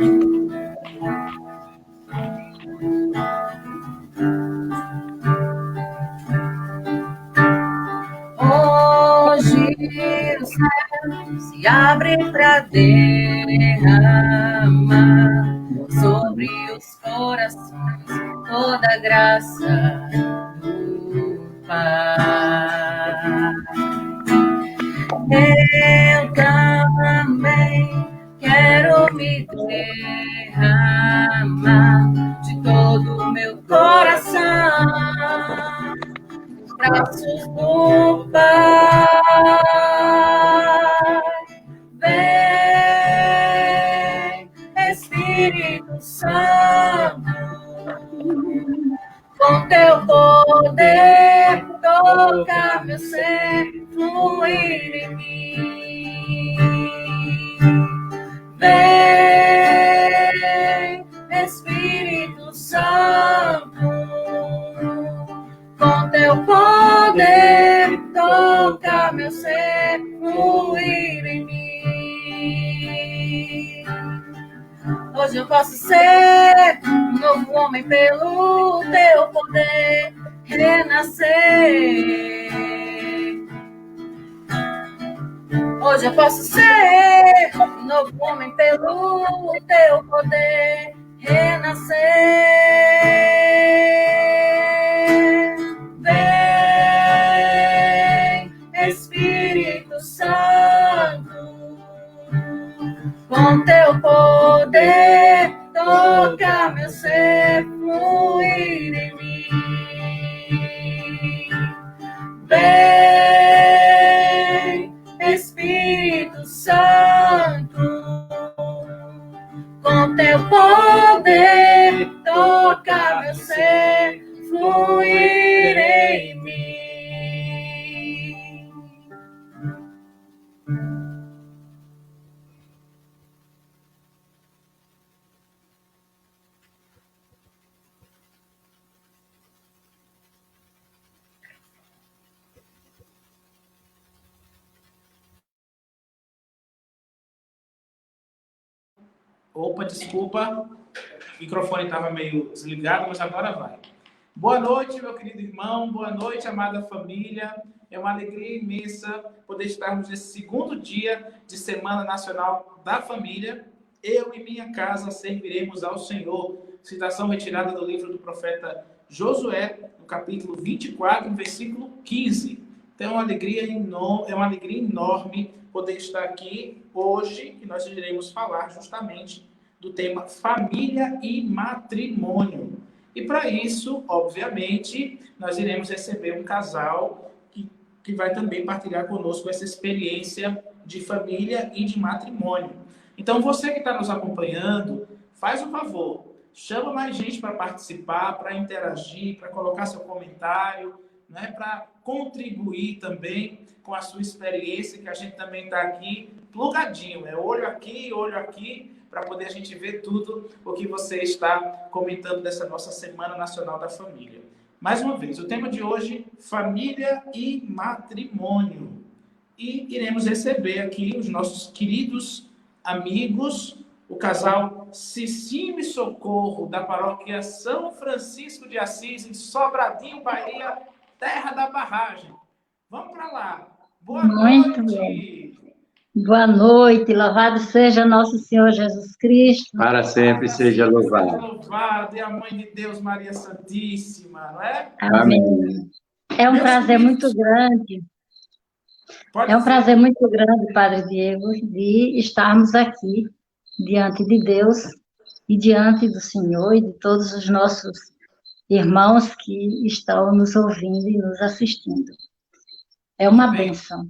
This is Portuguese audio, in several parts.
Hoje o céu se abre para derramar sobre os corações toda a graça do Pai. Eu também quero me derramar de todo o meu coração nos braços do Pai. Vem, Espírito Santo, com teu poder tocar meu ser, fluir em mim. Vem, Espírito Santo, com teu poder tocar meu ser, fluir em mim. Hoje eu posso ser um novo homem pelo teu poder, renascer. Hoje eu posso ser um novo homem pelo teu poder, renascer. Vem, Espírito Santo, com teu poder tocar meu ser, fluir em mim. Vem, Espírito Santo, com teu poder tocar meu ser, fluir em mim. Opa, desculpa, o microfone estava meio desligado, mas agora vai. Boa noite, meu querido irmão, boa noite, amada família. É uma alegria imensa poder estarmos nesse segundo dia de Semana Nacional da Família. Eu e minha casa serviremos ao Senhor. Citação retirada do livro do profeta Josué, no capítulo 24, versículo 15. Então, é uma alegria enorme poder estar aqui hoje, e nós iremos falar justamente do tema família e matrimônio. E para isso, obviamente, nós iremos receber um casal que vai também partilhar conosco essa experiência de família e de matrimônio. Então, você que está nos acompanhando, faz um favor, chama mais gente para participar, para interagir, para colocar seu comentário, né, para contribuir também com a sua experiência, que a gente também está aqui plugadinho, olho aqui, para poder a gente ver tudo o que você está comentando dessa nossa Semana Nacional da Família. Mais uma vez, o tema de hoje, família e matrimônio. E iremos receber aqui os nossos queridos amigos, o casal Cicinho e Socorro, da paróquia São Francisco de Assis, em Sobradinho, Bahia, terra da barragem. Vamos para lá. Boa Muito noite. bem. Boa noite, louvado seja nosso Senhor Jesus Cristo. Para sempre seja louvado. Louvado, e a Mãe de Deus, Maria Santíssima, não é? Amém. É um prazer muito grande. É um prazer muito grande, Padre Diego, de estarmos aqui diante de Deus e diante do Senhor e de todos os nossos irmãos que estão nos ouvindo e nos assistindo. É uma bênção.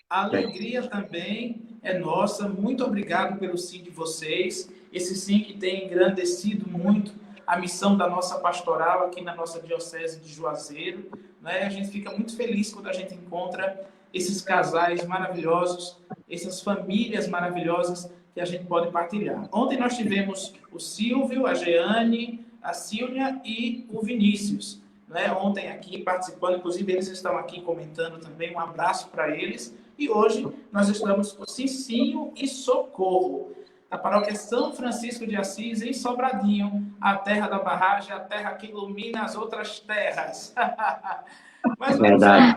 A alegria também é nossa. Muito obrigado pelo sim de vocês. Esse sim que tem engrandecido muito a missão da nossa pastoral aqui na nossa Diocese de Juazeiro, né? A gente fica muito feliz quando a gente encontra esses casais maravilhosos, essas famílias maravilhosas que a gente pode partilhar. Ontem nós tivemos o Silvio, a Jeane, a Silvia e o Vinícius, né? Ontem aqui participando, inclusive eles estão aqui comentando também, um abraço para eles. E hoje nós estamos com Cicinho e Socorro. da paróquia São Francisco de Assis, em Sobradinho, a terra da barragem, a terra que ilumina as outras terras. Mas vamos lá.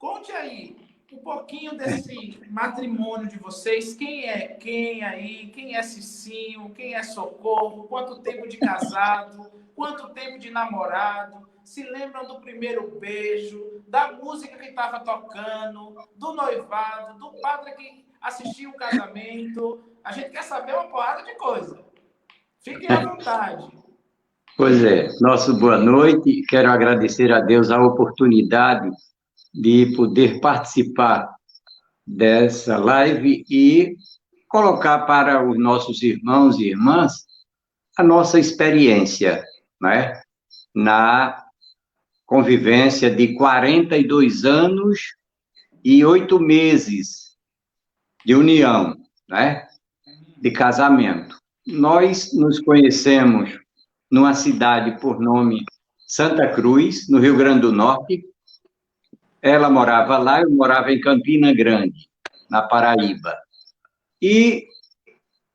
Conte aí um pouquinho desse matrimônio de vocês. Quem é quem aí? Quem é Cicinho? Quem é Socorro? Quanto tempo de casado? Quanto tempo de namorado? Se lembram do primeiro beijo? Da música que estava tocando? Do noivado? Do padre que assistiu o casamento? A gente quer saber uma porrada de coisa. Fiquem à vontade. Pois é, nosso boa noite. Quero agradecer a Deus a oportunidade de poder participar dessa live e colocar para os nossos irmãos e irmãs a nossa experiência, né, na convivência de 42 anos e 8 meses de união, né, de casamento. Nós nos conhecemos numa cidade por nome Santa Cruz, no Rio Grande do Norte. Ela morava lá, eu morava em Campina Grande, na Paraíba. E,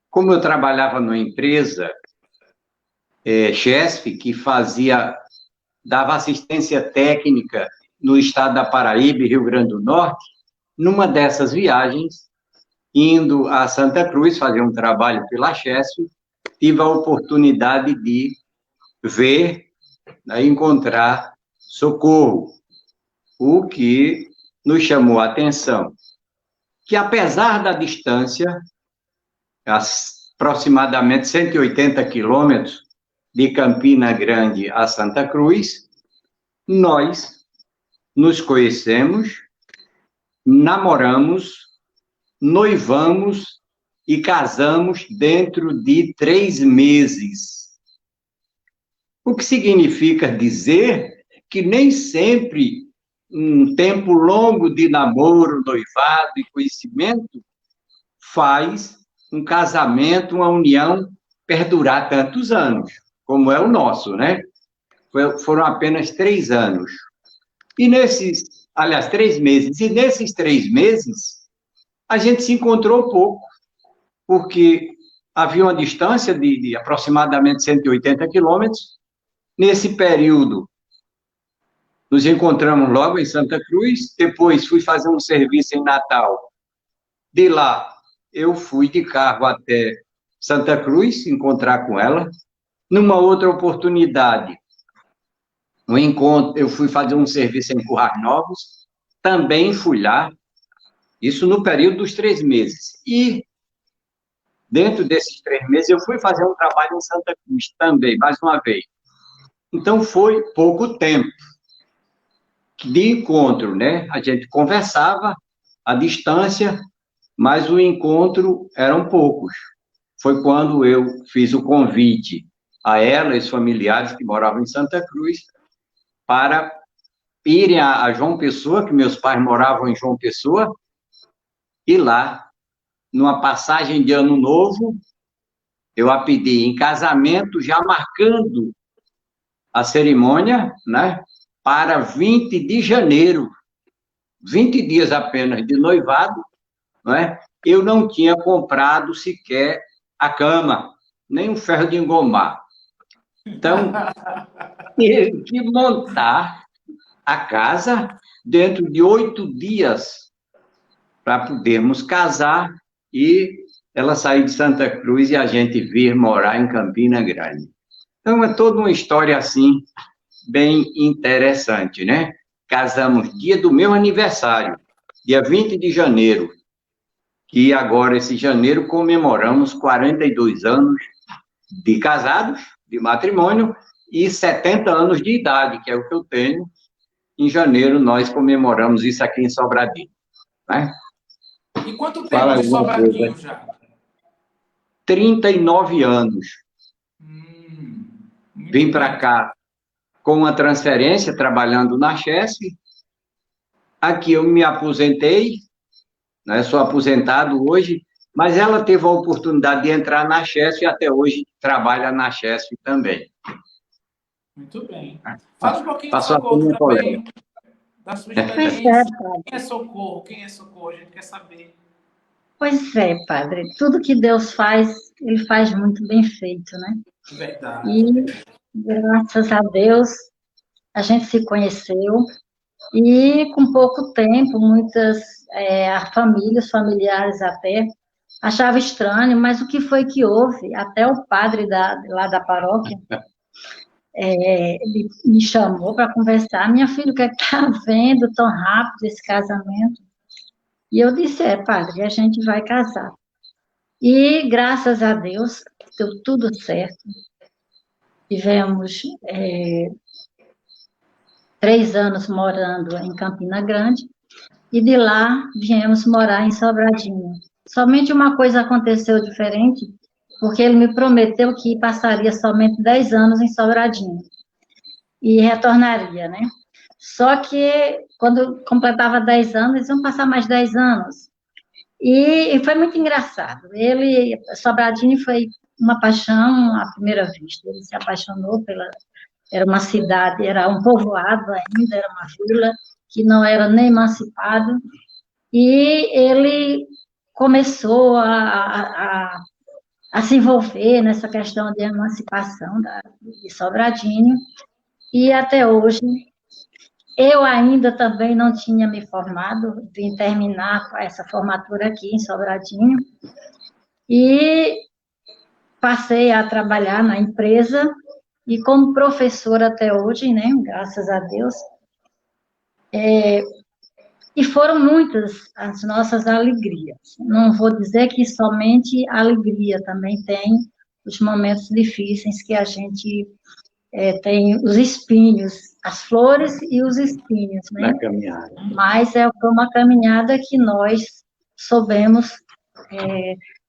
como eu trabalhava numa empresa, Chesf, que dava assistência técnica no estado da Paraíba e Rio Grande do Norte, numa dessas viagens, indo a Santa Cruz fazer um trabalho pela Chesf, tive a oportunidade de ver, né, encontrar Socorro, o que nos chamou a atenção, que apesar da distância, aproximadamente 180 quilômetros de Campina Grande a Santa Cruz, nós nos conhecemos, namoramos, noivamos e casamos dentro de 3 meses. O que significa dizer que nem sempre um tempo longo de namoro, noivado e conhecimento faz um casamento, uma união perdurar tantos anos, como é o nosso, né? Foram apenas 3 anos. E 3 meses. E nesses 3 meses, a gente se encontrou pouco, porque havia uma distância de aproximadamente 180 quilômetros. Nesse período, nos encontramos logo em Santa Cruz, depois fui fazer um serviço em Natal. De lá, eu fui de carro até Santa Cruz, encontrar com ela. Numa outra oportunidade, eu fui fazer um serviço em Currais Novos, também fui lá, isso no período dos 3 meses. E, dentro desses 3 meses, eu fui fazer um trabalho em Santa Cruz também, mais uma vez. Então, foi pouco tempo de encontro, né? A gente conversava à distância, mas o encontro eram poucos. Foi quando eu fiz o convite a ela e os familiares que moravam em Santa Cruz para irem a João Pessoa, que meus pais moravam em João Pessoa, e lá, numa passagem de Ano Novo, eu a pedi em casamento, já marcando a cerimônia, né, para 20 de janeiro, 20 dias apenas de noivado, né? Eu não tinha comprado sequer a cama, nem um ferro de engomar. Então, tive que montar a casa dentro de 8 dias para podermos casar e ela sair de Santa Cruz e a gente vir morar em Campina Grande. Então, é toda uma história assim, bem interessante, né? Casamos dia do meu aniversário, dia 20 de janeiro, e agora, esse janeiro, comemoramos 42 anos de casados, de matrimônio, e 70 anos de idade, que é o que eu tenho. Em janeiro, nós comemoramos isso aqui em Sobradinho, né? E quanto tempo de Sobradinho já? 39 anos. Vim para cá com uma transferência, trabalhando na Chesf. Aqui eu me aposentei, né? Sou aposentado hoje, mas ela teve a oportunidade de entrar na Chesf e até hoje trabalha na Chesf também. Muito bem. Fala um pouquinho do Passou Socorro também, da sua experiência. Quem Quem é Socorro? Quem é Socorro? A gente quer saber. Pois é, padre, tudo que Deus faz, ele faz muito bem feito, né? Verdade. E graças a Deus a gente se conheceu e com pouco tempo, muitas famílias, familiares até, achavam estranho, mas o que foi que houve? Até o padre lá da paróquia ele me chamou para conversar. Minha filha, o que é que está vendo tão rápido esse casamento? E eu disse, padre, a gente vai casar. E, graças a Deus, deu tudo certo. Tivemos 3 anos morando em Campina Grande, e de lá viemos morar em Sobradinho. Somente uma coisa aconteceu diferente, porque ele me prometeu que passaria somente 10 anos em Sobradinho, e retornaria, né? Só que, quando completava 10 anos, eles iam passar mais 10 anos. E foi muito engraçado. Sobradinho foi uma paixão à primeira vista. Ele se apaixonou era uma cidade, era um povoado ainda, era uma vila que não era nem emancipado. E ele começou a se envolver nessa questão de emancipação de Sobradinho. E até hoje, eu ainda também não tinha me formado, vim terminar essa formatura aqui em Sobradinho, e passei a trabalhar na empresa, e como professora até hoje, né, graças a Deus, e foram muitas as nossas alegrias. Não vou dizer que somente alegria, também tem os momentos difíceis que a gente tem os espinhos, as flores e os espinhos, né? Na caminhada. Mas foi uma caminhada que nós soubemos,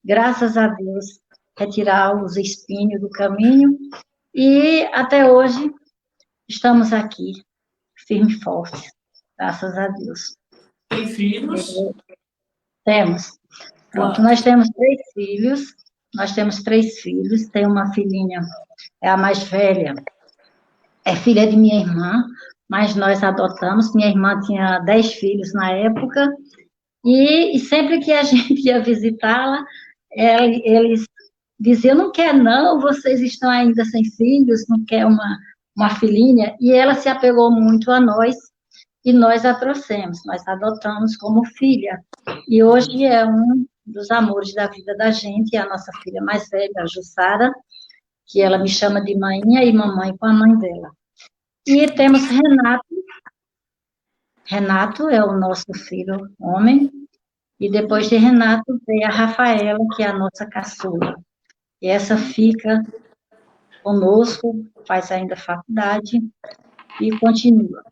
graças a Deus, retirar os espinhos do caminho, e até hoje estamos aqui, firme e forte, graças a Deus. Tem filhos? Temos. Pronto, nós temos 3 filhos, tem uma filhinha, é a mais velha, é filha de minha irmã, mas nós adotamos. Minha irmã tinha 10 filhos na época, e sempre que a gente ia visitá-la, eles diziam, não quer não, vocês estão ainda sem filhos, não quer uma filhinha, e ela se apegou muito a nós, e nós a trouxemos, nós adotamos como filha, e hoje é um dos amores da vida da gente, é a nossa filha mais velha, a Jussara, que ela me chama de mainha e mamãe com a mãe dela. E temos Renato é o nosso filho homem, e depois de Renato veio a Rafaela, que é a nossa caçula, e essa fica conosco, faz ainda faculdade e continua.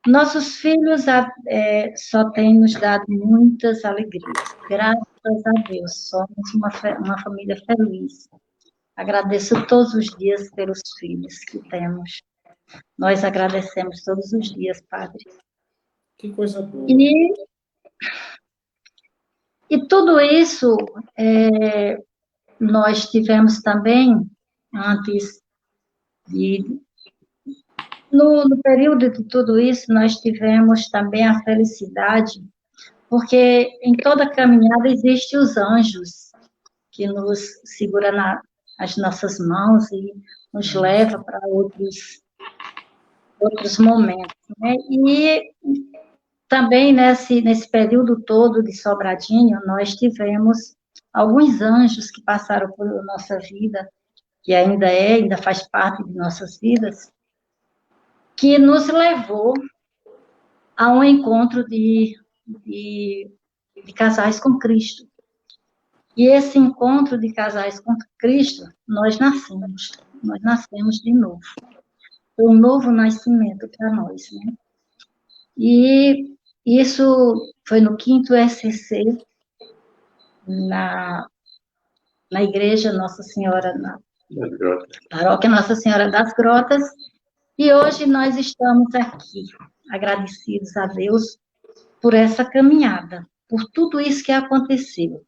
Nossos filhos só têm nos dado muitas alegrias, graças a Deus, somos uma família feliz. Agradeço todos os dias pelos filhos que temos. Nós agradecemos todos os dias, Padre. Que coisa boa. E tudo isso nós tivemos também, antes no período de tudo isso, nós tivemos também a felicidade, porque em toda caminhada existem os anjos que nos seguram nas nossas mãos e nos levam para outros momentos, né? E também nesse período todo de Sobradinho, nós tivemos alguns anjos que passaram por nossa vida, que ainda faz parte de nossas vidas, que nos levou a um encontro de casais com Cristo. E esse encontro de casais com Cristo, nós nascemos de novo. Foi um novo nascimento para nós, né? E isso foi no 5º ECC, na igreja Nossa Senhora, na paróquia Nossa Senhora das Grotas, e hoje nós estamos aqui, agradecidos a Deus por essa caminhada, por tudo isso que aconteceu,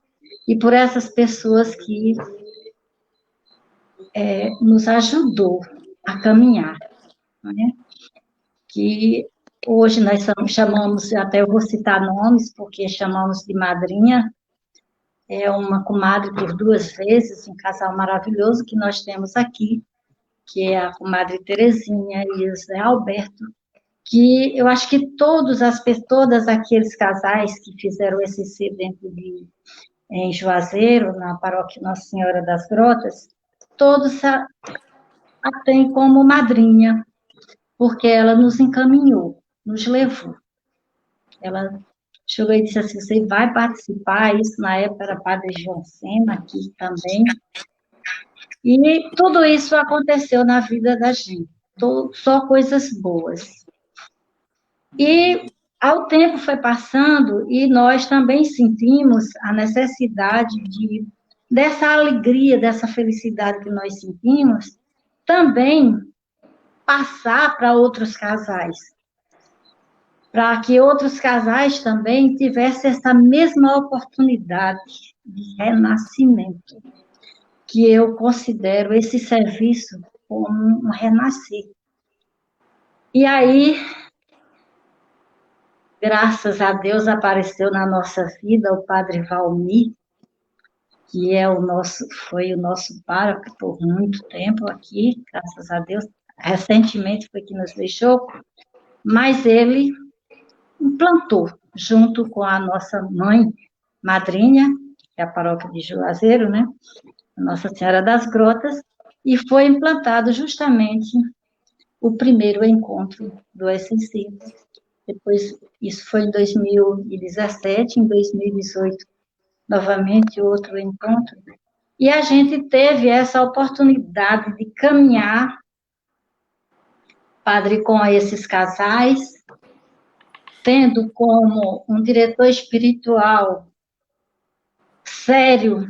e por essas pessoas que nos ajudou a caminhar, né? Que hoje nós chamamos, até eu vou citar nomes, porque chamamos de madrinha, é uma comadre por 2 vezes, um casal maravilhoso que nós temos aqui, que é a comadre Terezinha e o Zé Alberto, que eu acho que todos aqueles casais que fizeram esse ser em Juazeiro, na paróquia Nossa Senhora das Grotas, todos a têm como madrinha, porque ela nos encaminhou, nos levou. Ela chegou e disse assim, você vai participar, isso na época era Padre João Sena aqui também, e tudo isso aconteceu na vida da gente, só coisas boas. E ao tempo foi passando e nós também sentimos a necessidade dessa alegria, dessa felicidade que nós sentimos, também passar para outros casais, para que outros casais também tivessem essa mesma oportunidade de renascimento, que eu considero esse serviço como um renascer. E aí, graças a Deus, apareceu na nossa vida o Padre Valmir, que foi o nosso pároco por muito tempo aqui, graças a Deus. Recentemente foi que nos deixou, mas ele implantou, junto com a nossa mãe madrinha, que é a paróquia de Juazeiro, né? Nossa Senhora das Grotas, e foi implantado justamente o primeiro encontro do SCC. Depois, isso foi em 2017, em 2018, novamente outro encontro. E a gente teve essa oportunidade de caminhar, padre, com esses casais, tendo como um diretor espiritual sério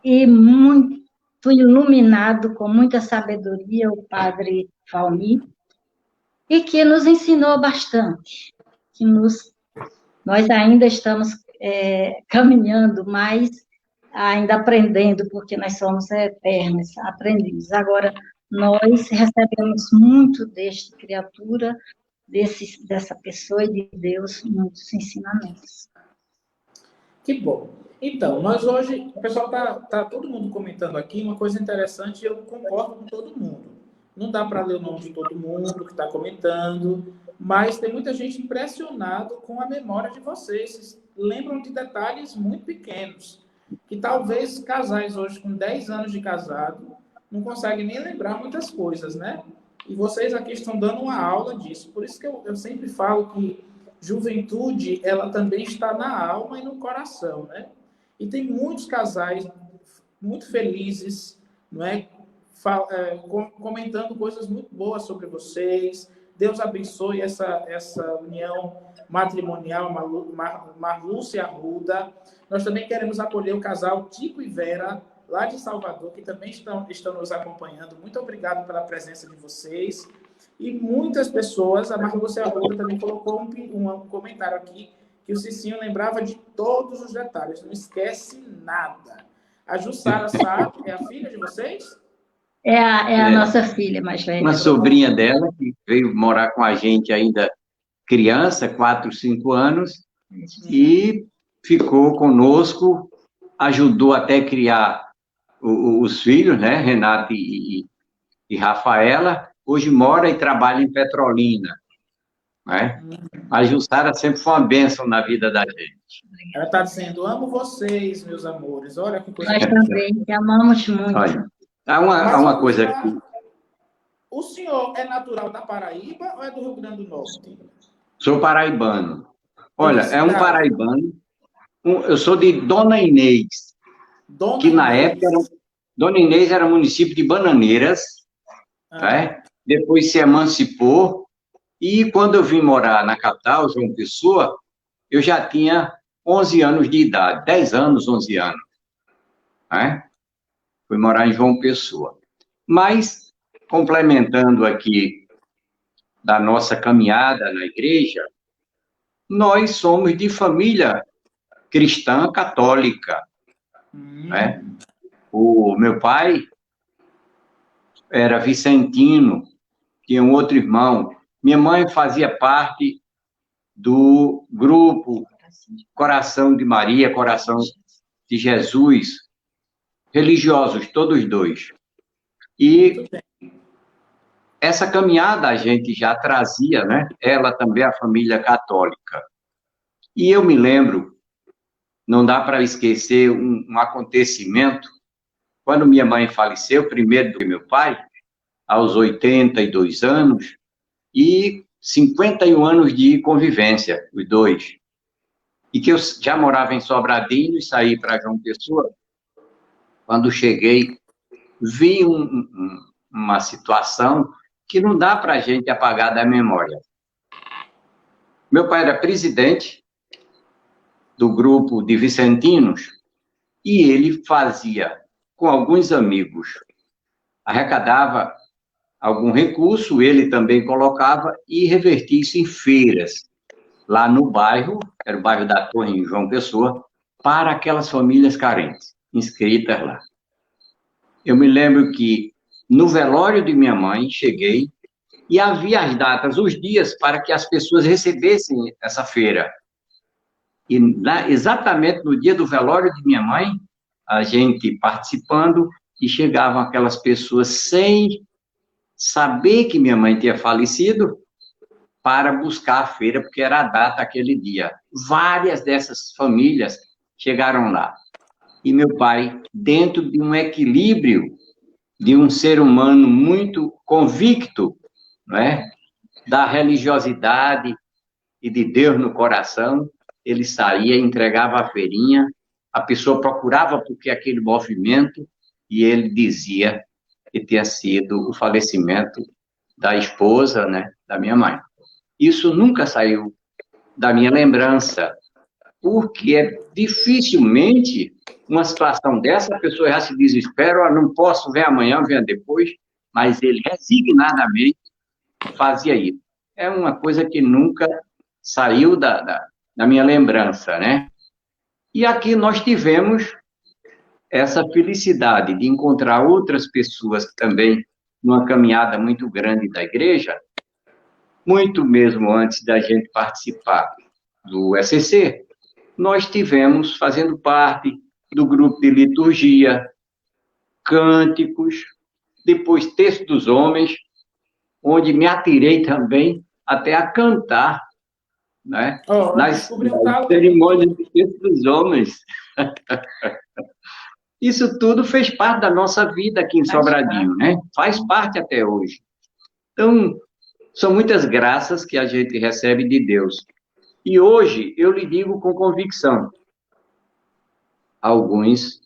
e muito iluminado, com muita sabedoria, o Padre Valmir, e que nos ensinou bastante, que nós ainda estamos caminhando, mas ainda aprendendo, porque nós somos eternos aprendizes. Agora, nós recebemos muito desta criatura, dessa pessoa e de Deus, muitos ensinamentos. Que bom. Então, nós hoje, o pessoal tá todo mundo comentando aqui, uma coisa interessante, eu concordo com todo mundo. Não dá para ler o nome de todo mundo que está comentando, mas tem muita gente impressionado com a memória de vocês. Vocês lembram de detalhes muito pequenos, que talvez casais hoje com 10 anos de casado não conseguem nem lembrar muitas coisas, né? E vocês aqui estão dando uma aula disso. Por isso que eu sempre falo que juventude, ela também está na alma e no coração, né? E tem muitos casais muito felizes, não é? Comentando coisas muito boas sobre vocês. Deus abençoe essa união matrimonial, Marlúcia e Arruda. Nós também queremos acolher o casal Tico e Vera, lá de Salvador, que também estão nos acompanhando. Muito obrigado pela presença de vocês. E muitas pessoas, a Marlúcia Arruda também colocou um comentário aqui, que o Cicinho lembrava de todos os detalhes, não esquece nada. A Jussara Sá é a filha de vocês? É a nossa filha mais velha. Uma sobrinha dela, que veio morar com a gente ainda criança, 4, 5 anos, e ficou conosco, ajudou até a criar os filhos, né, Renato e Rafaela. Hoje mora e trabalha em Petrolina. Né? A Jussara sempre foi uma bênção na vida da gente. Ela está dizendo, amo vocês, meus amores. Olha que coisa. Nós também, te amamos muito. Olha, há uma coisa aqui. O senhor é natural da Paraíba ou é do Rio Grande do Norte? Sou paraibano. Olha, é um paraibano. Eu sou de Dona Inês, que na época, Dona Inês era município de Bananeiras, né? Depois se emancipou, e quando eu vim morar na capital, João Pessoa, eu já tinha 11 anos de idade, 10 anos, 11 anos. Né? Fui morar em João Pessoa. Mas, complementando aqui da nossa caminhada na igreja, nós somos de família cristã católica. Né? O meu pai era vicentino, tinha um outro irmão. Minha mãe fazia parte do grupo Coração de Maria, Coração de Jesus, religiosos, todos dois. E essa caminhada a gente já trazia, né? Ela também, a família católica. E eu me lembro, não dá para esquecer um acontecimento, quando minha mãe faleceu, primeiro do que meu pai, aos 82 anos, e 51 anos de convivência, os dois. E que eu já morava em Sobradinho e saí para João Pessoa. Quando cheguei, vi uma situação que não dá para a gente apagar da memória. Meu pai era presidente do grupo de vicentinos e ele fazia, com alguns amigos, arrecadava algum recurso, ele também colocava e revertia isso em feiras, lá no bairro, era o bairro da Torre, em João Pessoa, para aquelas famílias carentes, inscritas lá. Eu me lembro que no velório de minha mãe, cheguei e havia as datas, os dias para que as pessoas recebessem essa feira. E exatamente no dia do velório de minha mãe, a gente participando e chegavam aquelas pessoas sem saber que minha mãe tinha falecido para buscar a feira, porque era a data aquele dia. Várias dessas famílias chegaram lá. E meu pai, dentro de um equilíbrio de um ser humano muito convicto, não é? Da religiosidade e de Deus no coração, ele saía, entregava a feirinha, a pessoa procurava porque aquele movimento, e ele dizia que tinha sido o falecimento da esposa, né, da minha mãe. Isso nunca saiu da minha lembrança, porque dificilmente uma situação dessa, a pessoa já se desespera, não posso ver amanhã, venha depois, mas ele resignadamente fazia isso. É uma coisa que nunca saiu da minha lembrança, né? E aqui nós tivemos essa felicidade de encontrar outras pessoas também numa caminhada muito grande da igreja, muito mesmo antes da gente participar do ECC, nós tivemos fazendo parte do grupo de liturgia, cânticos, depois texto dos homens, onde me atirei também até a cantar, né? Nas cerimônias de texto dos homens. Isso tudo fez parte da nossa vida aqui em Sobradinho, né? Faz parte até hoje. Então, são muitas graças que a gente recebe de Deus. E hoje eu lhe digo com convicção, alguns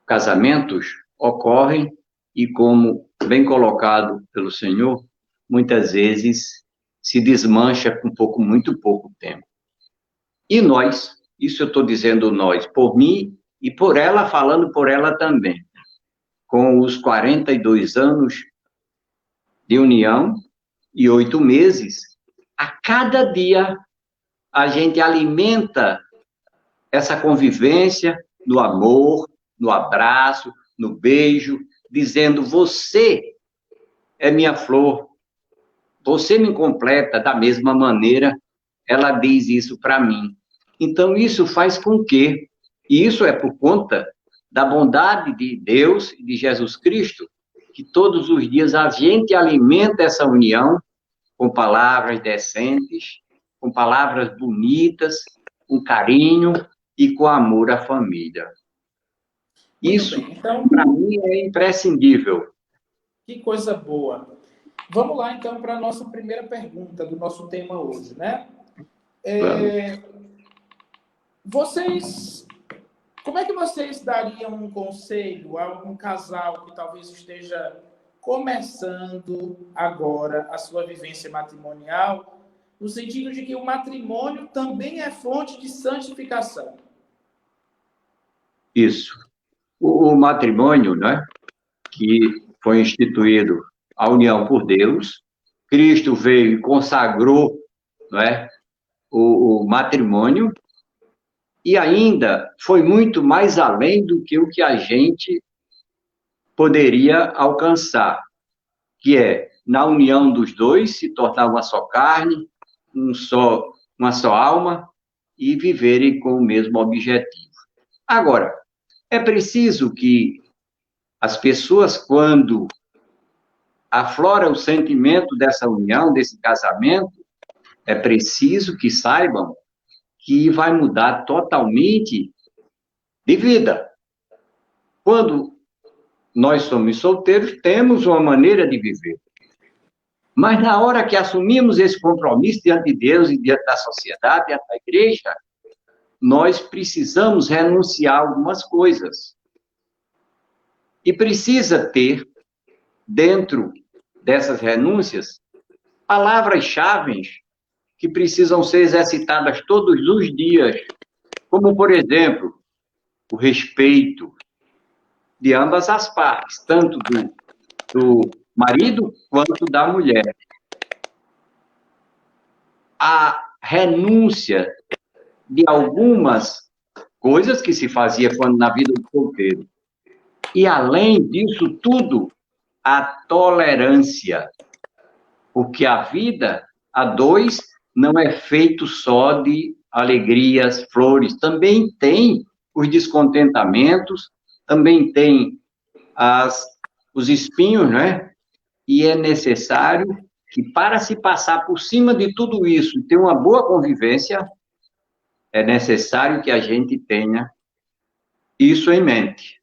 casamentos ocorrem e, como bem colocado pelo Senhor, muitas vezes se desmancha com muito pouco tempo. E nós, isso eu estou dizendo nós, por mim e por ela, falando por ela também, com os 42 anos de união e 8 meses, a cada dia a gente alimenta essa convivência no amor, no abraço, no beijo, dizendo: você é minha flor, você me completa da mesma maneira, ela diz isso para mim. Então, isso faz com que, e isso é por conta da bondade de Deus e de Jesus Cristo, que todos os dias a gente alimenta essa união com palavras decentes, com palavras bonitas, com carinho e com amor à família. Isso, então, para mim, é imprescindível. Que coisa boa. Vamos lá, então, para a nossa primeira pergunta do nosso tema hoje, né? Como é que vocês dariam um conselho a um casal que talvez esteja começando agora a sua vivência matrimonial, no sentido de que o matrimônio também é fonte de santificação? Isso. O matrimônio, né, que foi instituído a união por Deus, Cristo veio e consagrou, não é, o matrimônio, e ainda foi muito mais além do que o que a gente poderia alcançar, que é, na união dos dois, se tornar uma só carne, uma só alma, e viverem com o mesmo objetivo. Agora, É preciso que as pessoas, quando aflora o sentimento dessa união, desse casamento, é preciso que saibam que vai mudar totalmente de vida. Quando nós somos solteiros, temos uma maneira de viver. Mas na hora que assumimos esse compromisso diante de Deus e diante da sociedade, diante da igreja, nós precisamos renunciar a algumas coisas. E precisa ter, dentro dessas renúncias, palavras-chave que precisam ser exercitadas todos os dias, como, por exemplo, o respeito de ambas as partes, tanto do marido quanto da mulher. A renúncia de algumas coisas que se fazia quando na vida do solteiro. E, além disso tudo, a tolerância. Porque a vida a dois não é feito só de alegrias, flores. Também tem os descontentamentos, também tem os espinhos, né? E é necessário que, para se passar por cima de tudo isso e ter uma boa convivência, é necessário que a gente tenha isso em mente.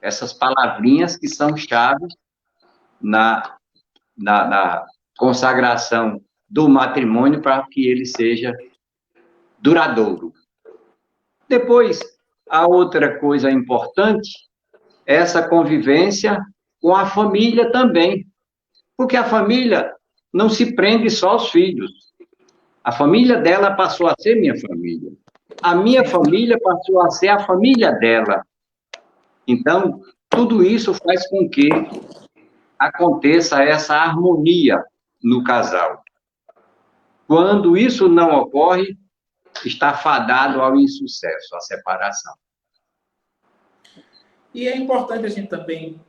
Essas palavrinhas que são chaves na consagração do matrimônio para que ele seja duradouro. Depois, a outra coisa importante é essa convivência com a família também. Porque a família não se prende só aos filhos. A família dela passou a ser minha família. A minha família passou a ser a família dela. Então, tudo isso faz com que aconteça essa harmonia no casal. Quando isso não ocorre, está fadado ao insucesso, à separação. E é importante a gente também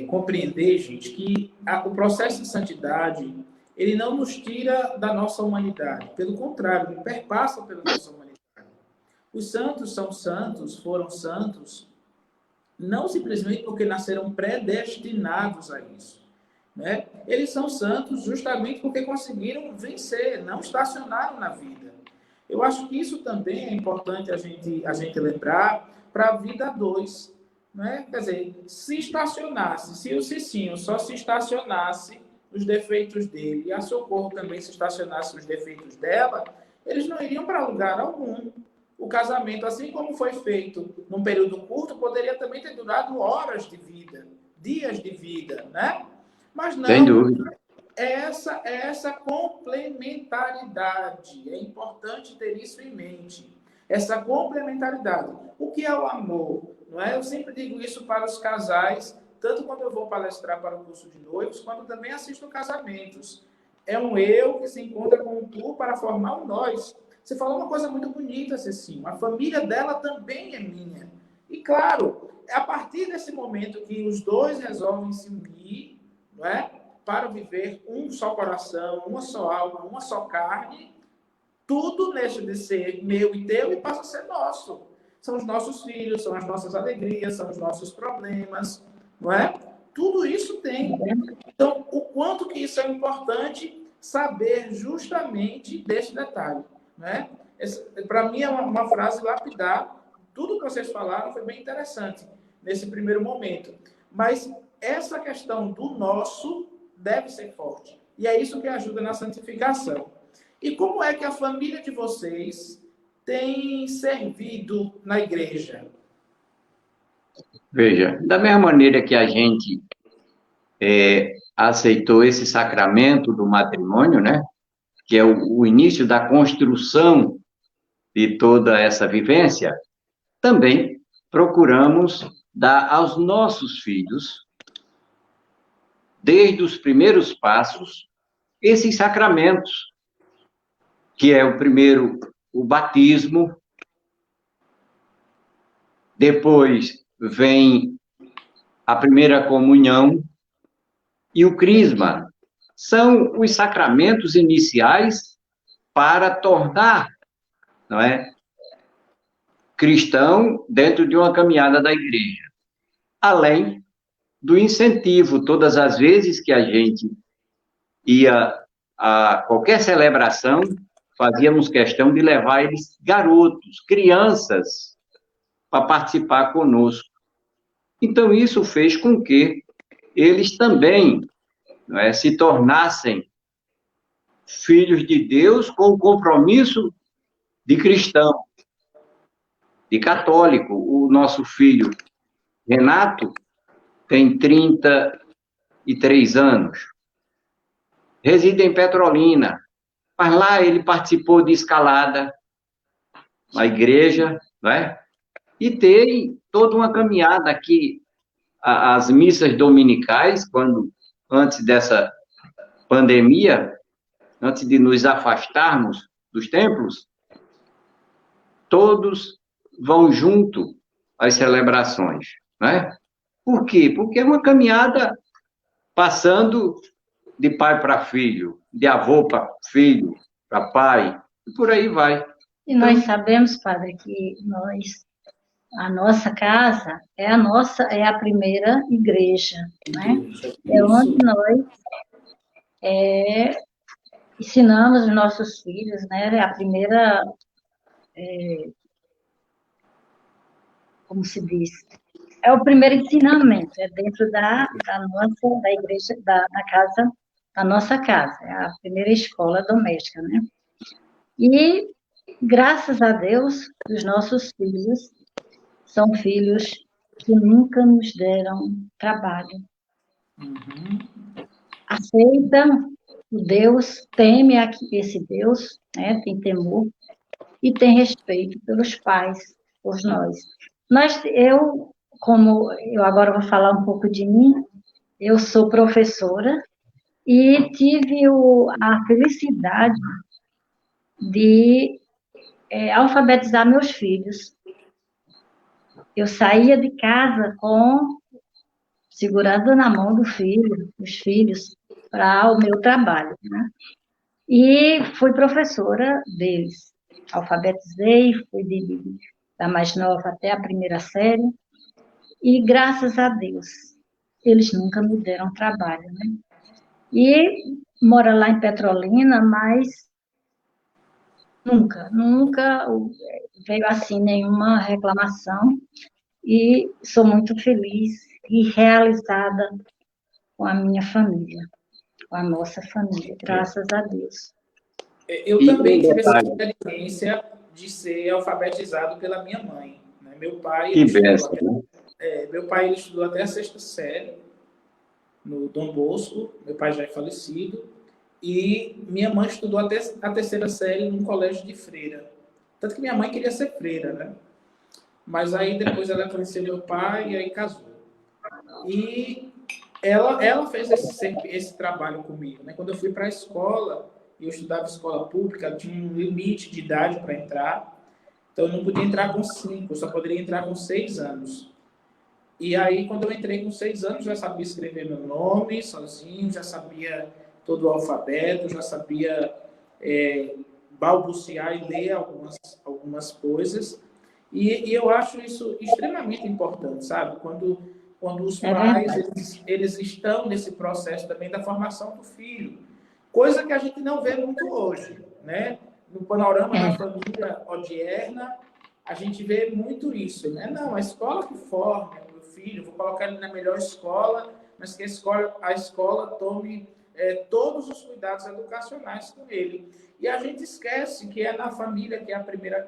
compreender, gente, que o processo de santidade, ele não nos tira da nossa humanidade. Pelo contrário, ele perpassa pela nossa humanidade. Os santos são santos, foram santos, não simplesmente porque nasceram predestinados a isso, né? Eles são santos justamente porque conseguiram vencer, não estacionaram na vida. Eu acho que isso também é importante a gente lembrar para a vida a dois, né? Quer dizer, se estacionasse, se o Cicinho só se estacionasse nos defeitos dele e a Socorro também se estacionasse nos defeitos dela, eles não iriam para lugar algum. O casamento, assim como foi feito num período curto, poderia também ter durado horas de vida, dias de vida, né? Mas não. Sem dúvida. Essa complementaridade. É importante ter isso em mente. Essa complementaridade. O que é o amor? Não é? Eu sempre digo isso para os casais, tanto quando eu vou palestrar para o curso de noivos, quanto também assisto casamentos. É um eu que se encontra com um tu para formar um nós. Você falou uma coisa muito bonita, Cecinho. A família dela também é minha. E, claro, é a partir desse momento que os dois resolvem se unir, não é? Para viver um só coração, uma só alma, uma só carne, tudo deixa de ser meu e teu e passa a ser nosso. São os nossos filhos, são as nossas alegrias, são os nossos problemas, não é? Tudo isso tem. Então, o quanto que isso é importante saber justamente desse detalhe. Né? Para mim é uma frase lapidar. Tudo que vocês falaram foi bem interessante nesse primeiro momento. Mas essa questão do nosso deve ser forte. E é isso que ajuda na santificação. E como é que a família de vocês tem servido na igreja? Veja, da mesma maneira que a gente aceitou esse sacramento do matrimônio, né? Que é o início da construção de toda essa vivência, também procuramos dar aos nossos filhos, desde os primeiros passos, esses sacramentos, que é o primeiro, o batismo, depois vem a primeira comunhão e o crisma. São os sacramentos iniciais para tornar, não é, cristão dentro de uma caminhada da igreja. Além do incentivo, todas as vezes que a gente ia a qualquer celebração, fazíamos questão de levar eles, garotos, crianças, para participar conosco. Então, isso fez com que eles também, não é, se tornassem filhos de Deus com o compromisso de cristão, de católico. O nosso filho, Renato, tem 33 anos, reside em Petrolina, mas lá ele participou de escalada na igreja, não é? E tem toda uma caminhada aqui, as missas dominicais, antes dessa pandemia, antes de nos afastarmos dos templos, todos vão junto às celebrações, né? Por quê? Porque é uma caminhada passando de pai para filho, de avô para filho, para pai, e por aí vai. E nós sabemos, padre, que a nossa casa é a primeira igreja, né? É onde nós ensinamos os nossos filhos, né? A primeira, como se diz, é o primeiro ensinamento, é dentro da igreja, da casa, da nossa casa, é a primeira escola doméstica, né? E, graças a Deus, os nossos filhos são filhos que nunca nos deram trabalho. Aceitam o Deus, teme esse Deus, né? Tem temor e tem respeito pelos pais, por nós. Como eu agora vou falar um pouco de mim, eu sou professora e tive a felicidade de alfabetizar meus filhos. Eu saía de casa segurando na mão dos filhos, para o meu trabalho, né? E fui professora deles. Alfabetizei, fui da mais nova até a primeira série, e graças a Deus, eles nunca me deram trabalho, né? E mora lá em Petrolina, mas nunca veio assim nenhuma reclamação, e sou muito feliz e realizada com a minha família, com a nossa família, graças a Deus. Eu também tive essa experiência de ser alfabetizado pela minha mãe, né? Meu pai, meu pai ele estudou até a 6ª série no Dom Bosco, meu pai já é falecido, e minha mãe estudou até a 3ª série num colégio de freira. Tanto que minha mãe queria ser freira, né? Mas aí depois ela conheceu meu pai e aí casou. E ela fez esse trabalho comigo, né? Quando eu fui para a escola, eu estudava escola pública, tinha um limite de idade para entrar, então eu não podia entrar com 5, eu só poderia entrar com 6 anos. E aí, quando eu entrei com 6 anos, já sabia escrever meu nome sozinho, já sabia todo o alfabeto, já sabia balbuciar e ler algumas coisas. E eu acho isso extremamente importante, sabe? Quando os pais eles estão nesse processo também da formação do filho. Coisa que a gente não vê muito hoje, né? No panorama da família odierna, a gente vê muito isso, né? Não, a escola que forma o meu filho, vou colocar ele na melhor escola, mas que a escola tome todos os cuidados educacionais com ele. E a gente esquece que é na família que é a primeira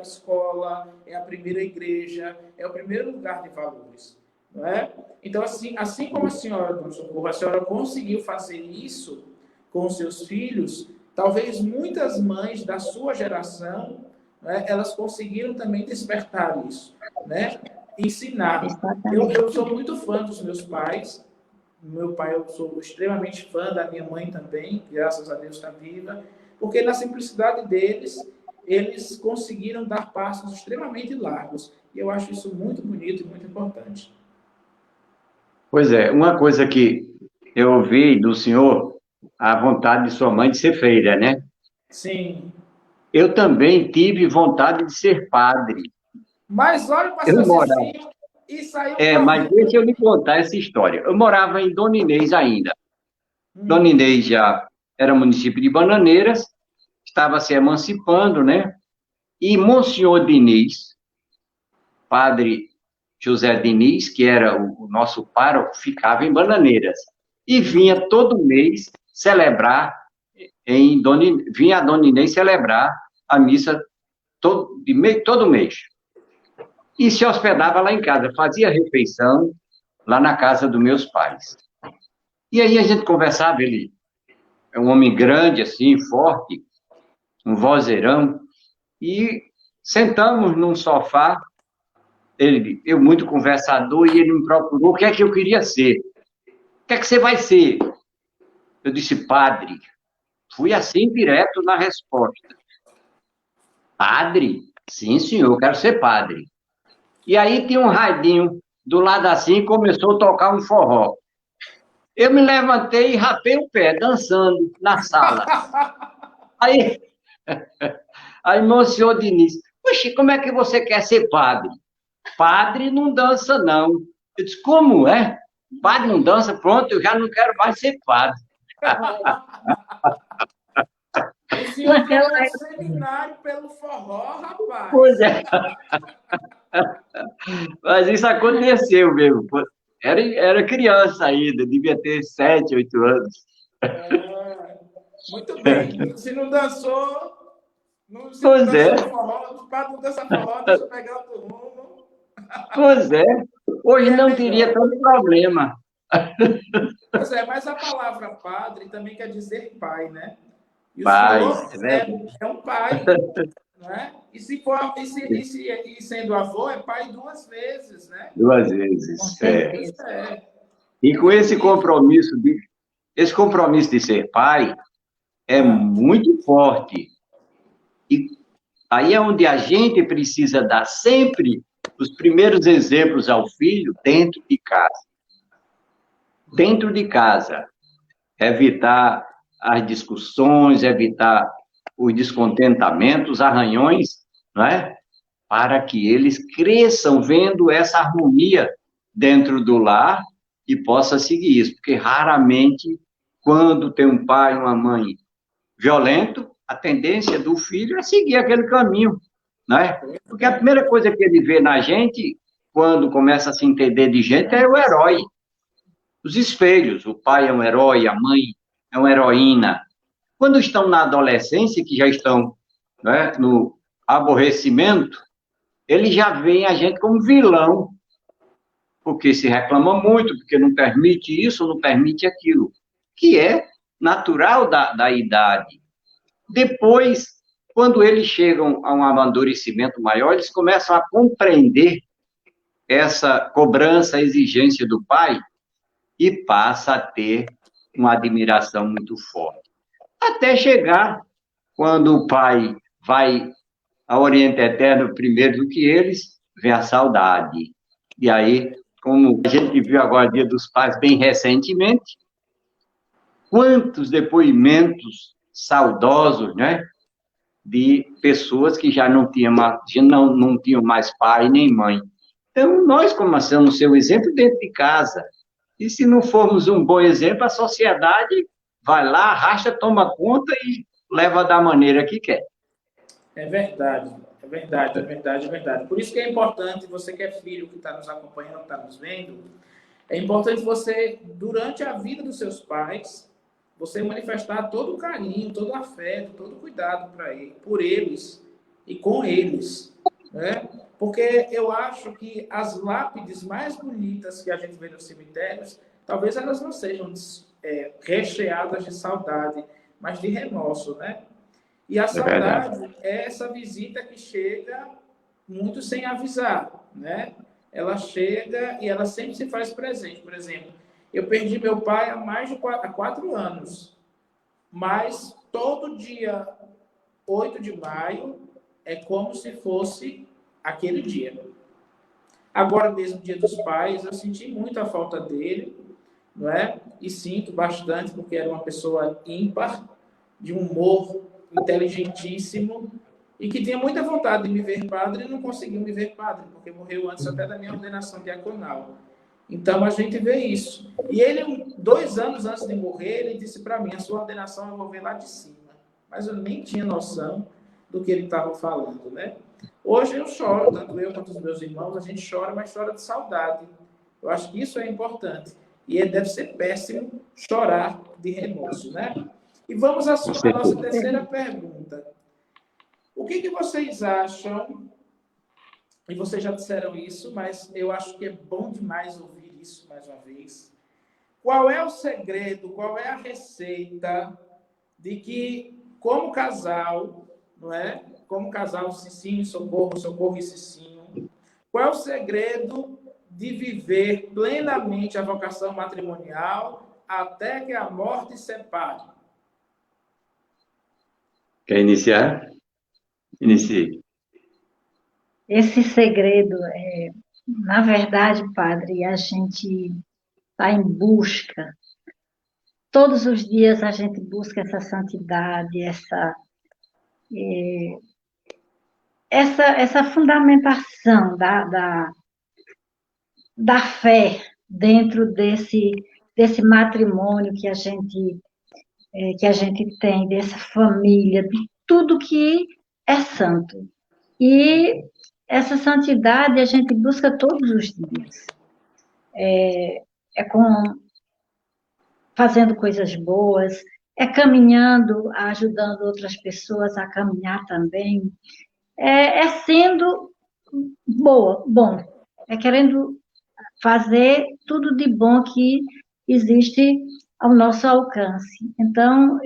escola, é a primeira igreja, é o primeiro lugar de valores, não é? Então, assim como a senhora, Dona Socorro, a senhora conseguiu fazer isso com os seus filhos, talvez muitas mães da sua geração, né, elas conseguiram também despertar isso, né? Ensinar. Eu sou muito fã dos meus pais. Meu pai, eu sou extremamente fã da minha mãe também, graças a Deus está viva, porque na simplicidade deles, eles conseguiram dar passos extremamente largos. E eu acho isso muito bonito e muito importante. Pois é, uma coisa que eu ouvi do senhor, a vontade de sua mãe de ser freira, né? Sim. eu também tive vontade de ser padre. Mas olha o Eu pastor morava. Cicinho e saiu Mas correndo. deixa eu lhe contar essa história. Eu morava em Dona Inês ainda. Dona Hum. Inês já era município de Bananeiras, estava se emancipando, né? E Monsenhor Diniz, padre José Diniz, que era o nosso pároco, ficava em Bananeiras. E vinha todo mês celebrar vinha a Dona Inês celebrar a missa todo mês. E se hospedava lá em casa, fazia refeição lá na casa dos meus pais. E aí a gente conversava, ele é um homem grande, assim, forte, um vozeirão, e sentamos num sofá, eu muito conversador, e ele me procurou, o que é que eu queria ser? O que é que você vai ser? Eu disse, padre. Fui assim direto na resposta. Padre? Sim, senhor, eu quero ser padre. E aí tinha um radinho do lado assim e começou a tocar um forró. Eu me levantei e rapei o pé, dançando na sala. Aí Monsenhor Diniz, poxa, como é que você quer ser padre? Padre não dança, não. Eu disse, como é? Padre não dança? Pronto, eu já não quero mais ser padre. O senhor trocou o seminário pelo forró, rapaz. Pois é. Mas isso aconteceu mesmo. Era criança ainda, devia ter 7, 8 anos. Muito bem. Se não dançou, Pois é. Forró, o padre não dança forró, deixa eu pegar outro rumo. Pois é. Hoje não teria tanto problema. Pois é, mas a palavra padre também quer dizer pai, né? E o pai, senhor é um pai, né? E sendo avô, é pai 2 vezes, né? 2 vezes, E com esse compromisso de ser pai é muito forte. E aí é onde a gente precisa dar sempre os primeiros exemplos ao filho dentro de casa. Dentro de casa. Evitar as discussões, evitar os descontentamentos, arranhões, não é? Para que eles cresçam vendo essa harmonia dentro do lar e possa seguir isso. Porque raramente, quando tem um pai e uma mãe violento, a tendência do filho é seguir aquele caminho, não é? Porque a primeira coisa que ele vê na gente, quando começa a se entender de gente, é o herói. Os espelhos, o pai é um herói, a mãe é uma heroína. Quando estão na adolescência, que já estão, né, no aborrecimento, eles já veem a gente como vilão, porque se reclama muito, porque não permite isso, não permite aquilo, que é natural da idade. Depois, quando eles chegam a um amadurecimento maior, eles começam a compreender essa cobrança, exigência do pai, e passa a ter uma admiração muito forte. Até chegar, quando o pai vai ao Oriente Eterno primeiro do que eles, vem a saudade. E aí, como a gente viu agora, Dia dos Pais, bem recentemente, quantos depoimentos saudosos, né? De pessoas que já não tinham mais pai nem mãe. Então, nós começamos a ser um exemplo dentro de casa. E se não formos um bom exemplo, a sociedade vai lá, arrasta, toma conta e leva da maneira que quer. É verdade. Por isso que é importante, você que é filho, que está nos acompanhando, está nos vendo, é importante você, durante a vida dos seus pais, você manifestar todo o carinho, todo o afeto, todo o cuidado por eles e com eles, né? Porque eu acho que as lápides mais bonitas que a gente vê nos cemitérios, talvez elas não sejam recheadas de saudade, mas de remorso, né? E a saudade é essa visita que chega muito sem avisar, né? Ela chega e ela sempre se faz presente. Por exemplo, eu perdi meu pai há 4 anos, mas todo dia 8 de maio é como se fosse aquele dia. Agora mesmo, Dia dos Pais, eu senti muito a falta dele, não é? E sinto bastante, porque era uma pessoa ímpar, de um humor inteligentíssimo, e que tinha muita vontade de me ver padre e não conseguiu me ver padre, porque morreu antes até da minha ordenação diaconal. Então, a gente vê isso. E ele, 2 anos antes de morrer, ele disse para mim, a sua ordenação eu vou ver lá de cima. Mas eu nem tinha noção do que ele estava falando, né? Hoje eu choro, tanto eu quanto os meus irmãos, a gente chora, mas chora de saudade. Eu acho que isso é importante. E deve ser péssimo chorar de remorso, né? E vamos à nossa terceira pergunta. O que vocês acham? E vocês já disseram isso, mas eu acho que é bom demais ouvir isso mais uma vez. Qual é o segredo, qual é a receita de que, como casal, não é? Como casal, Cicinho, Socorro, Socorro e Cicinho, qual é o segredo de viver plenamente a vocação matrimonial até que a morte separe? Quer iniciar? Inicie. Esse segredo na verdade, padre, a gente está em busca. Todos os dias a gente busca essa santidade, essa fundamentação da fé dentro desse matrimônio que a gente tem, dessa família, de tudo que é santo. E essa santidade a gente busca todos os dias. Fazendo coisas boas, caminhando, ajudando outras pessoas a caminhar também, sendo bom, querendo fazer tudo de bom que existe ao nosso alcance. Então,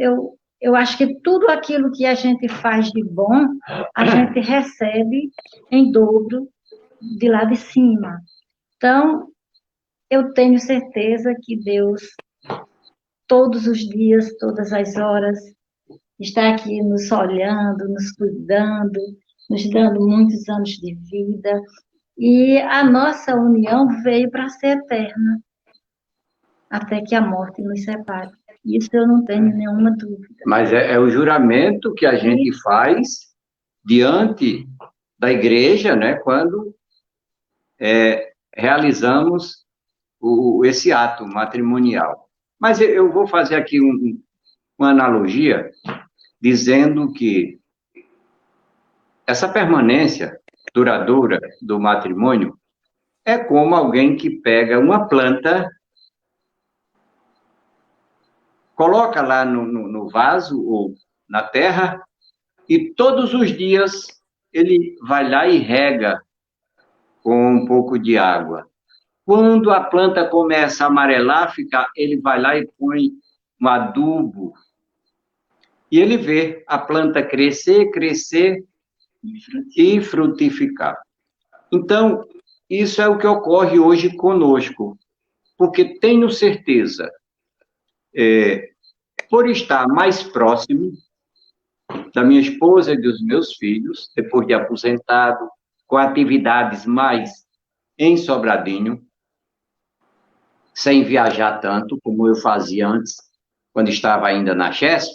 eu acho que tudo aquilo que a gente faz de bom, a gente recebe em dobro de lá de cima. Então, eu tenho certeza que Deus, todos os dias, todas as horas, está aqui nos olhando, nos cuidando, nos dando muitos anos de vida. E a nossa união veio para ser eterna, até que a morte nos separe. Isso eu não tenho nenhuma dúvida. Mas é o juramento que a gente faz diante da igreja, né, quando realizamos esse ato matrimonial. Mas eu vou fazer aqui uma analogia, dizendo que essa permanência duradoura do matrimônio é como alguém que pega uma planta, coloca lá no vaso ou na terra, e todos os dias ele vai lá e rega com um pouco de água. Quando a planta começa a amarelar, ele vai lá e põe um adubo, e ele vê a planta crescer e frutificar. Então, isso é o que ocorre hoje conosco, porque tenho certeza, por estar mais próximo da minha esposa e dos meus filhos, depois de aposentado, com atividades mais em Sobradinho, sem viajar tanto como eu fazia antes, quando estava ainda na Chesf,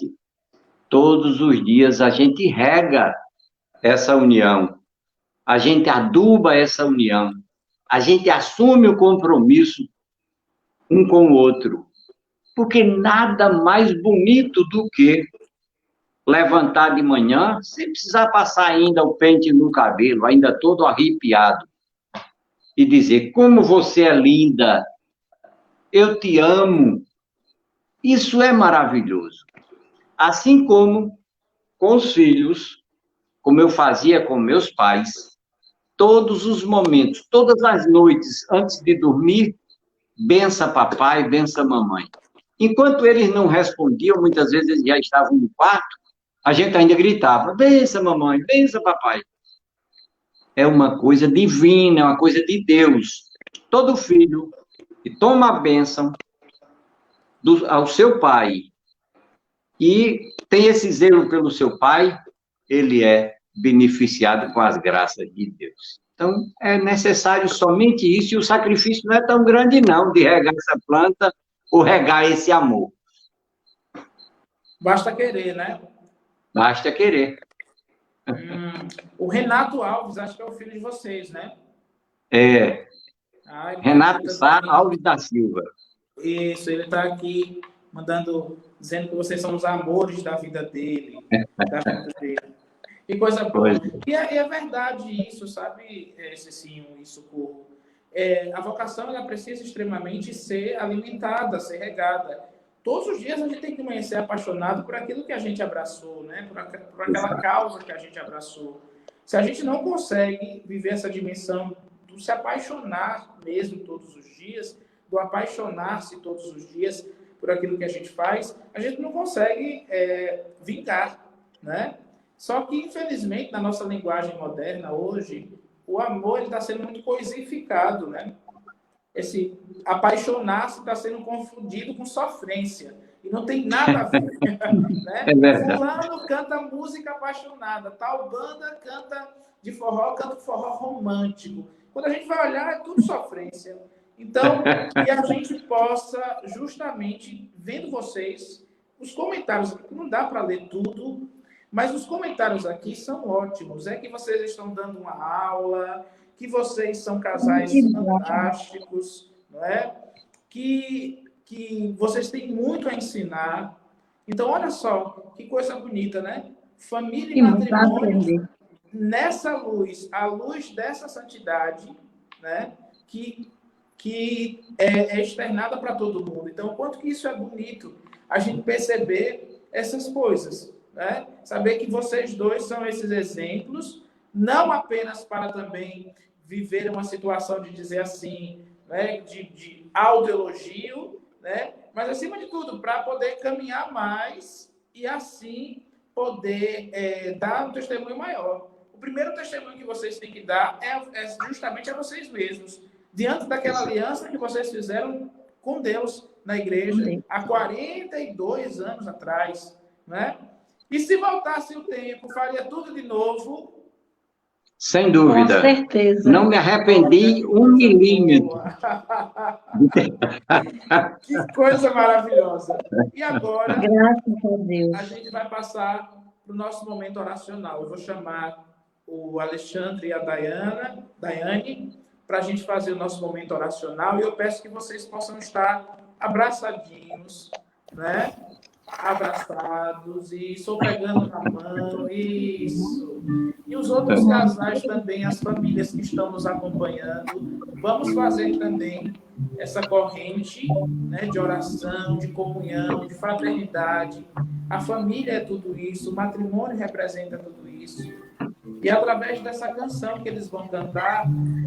todos os dias a gente rega essa união, a gente aduba essa união, a gente assume o compromisso um com o outro, porque nada mais bonito do que levantar de manhã, sem precisar passar ainda o pente no cabelo, ainda todo arrepiado, e dizer, como você é linda, eu te amo. Isso é maravilhoso. Assim como com os filhos, como eu fazia com meus pais, todos os momentos, todas as noites, antes de dormir, bença papai, bença mamãe. Enquanto eles não respondiam, muitas vezes eles já estavam no quarto, a gente ainda gritava, bença mamãe, bença papai. É uma coisa divina, é uma coisa de Deus. Todo filho que toma a bênção ao seu pai e tem esse zelo pelo seu pai, ele é beneficiado com as graças de Deus. Então, é necessário somente isso, e o sacrifício não é tão grande, não, de regar essa planta ou regar esse amor. Basta querer, né? Basta querer. O Renato Alves, acho que é o filho de vocês, né? É, Ele Renato tá Sá aqui Alves da Silva. Isso, ele está aqui dizendo que vocês são os amores da vida dele, da vida dele. Que coisa boa. Pois. E é verdade isso, sabe, Cecinho e Socorro? A vocação, ela precisa extremamente ser alimentada, ser regada. Todos os dias a gente tem que amanhecer apaixonado por aquilo que a gente abraçou, né? Por aquela causa que a gente abraçou. Se a gente não consegue viver essa dimensão do se apaixonar mesmo todos os dias, do apaixonar-se todos os dias por aquilo que a gente faz, a gente não consegue vingar, né? Só que, infelizmente, na nossa linguagem moderna hoje, o amor está sendo muito coisificado, né? Esse apaixonar-se está sendo confundido com sofrência. E não tem nada a ver. Né? É verdade. Fulano canta música apaixonada, tal banda canta forró romântico. Quando a gente vai olhar, é tudo sofrência. Então, que a gente possa, justamente, vendo vocês, os comentários, não dá para ler tudo, mas os comentários aqui são ótimos. É que vocês estão dando uma aula, que vocês são casais fantásticos, não é? Que vocês têm muito a ensinar. Então, olha só, que coisa bonita, né? Família e matrimônio, nessa luz, a luz dessa santidade, né? Que é externada para todo mundo. Então, o quanto que isso é bonito, a gente perceber essas coisas, né? Saber que vocês dois são esses exemplos, não apenas para também viver uma situação de dizer assim, né? de autoelogio, né? Mas, acima de tudo, para poder caminhar mais e, assim, poder dar um testemunho maior. O primeiro testemunho que vocês têm que dar é justamente a vocês mesmos, diante daquela aliança que vocês fizeram com Deus na igreja há 42 anos atrás, né? E se voltasse o tempo, faria tudo de novo? Sem dúvida. Com certeza. Não me arrependi um milímetro. Que coisa maravilhosa. E agora, graças a Deus, a gente vai passar para o nosso momento oracional. Eu vou chamar o Alexandre e a Daiane, para a gente fazer o nosso momento oracional, e eu peço que vocês possam estar abraçadinhos, né? Abraçados, e pegando na mão, isso. E os outros casais também, as famílias que estão nos acompanhando, vamos fazer também essa corrente, né, de oração, de comunhão, de fraternidade. A família é tudo isso, o matrimônio representa tudo isso. E através dessa canção que eles vão cantar,